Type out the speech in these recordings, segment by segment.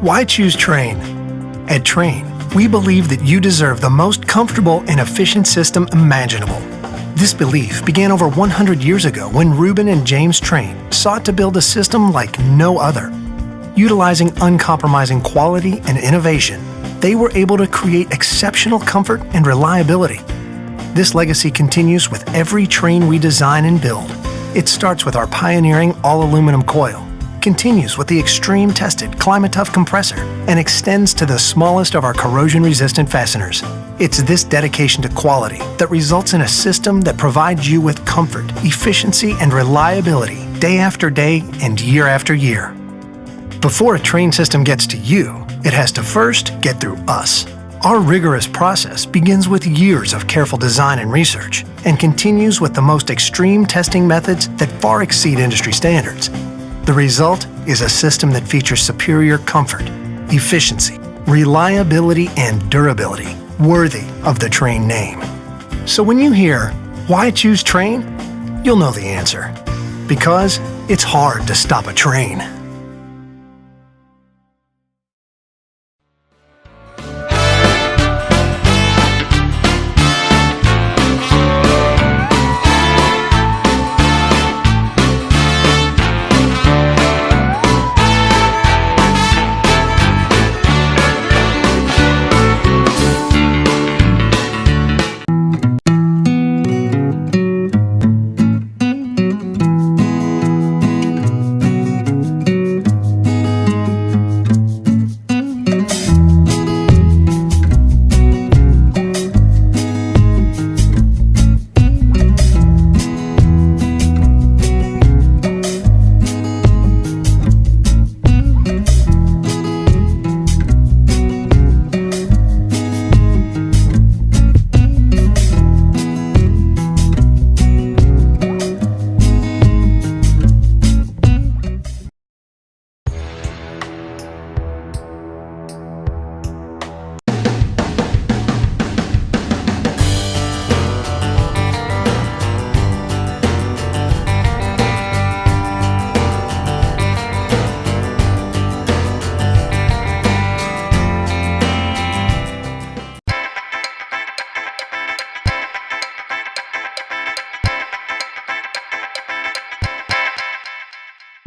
Why choose Trane? At Trane, we believe that you deserve the most comfortable and efficient system imaginable. This belief began over 100 years ago when Reuben and James Trane sought to build a system like no other. Utilizing uncompromising quality and innovation, they were able to create exceptional comfort and reliability. This legacy continues with every Trane we design and build. It starts with our pioneering all-aluminum coil, continues with the extreme-tested Climate-Tough compressor, and extends to the smallest of our corrosion-resistant fasteners. It's this dedication to quality that results in a system that provides you with comfort, efficiency, and reliability day after day and year after year. Before a Trane system gets to you, it has to first get through us. Our rigorous process begins with years of careful design and research and continues with the most extreme testing methods that far exceed industry standards. The result is a system that features superior comfort, efficiency, reliability, and durability, worthy of the Trane name. So when you hear, "Why choose Trane?" you'll know the answer. Because it's hard to stop a train.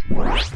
What?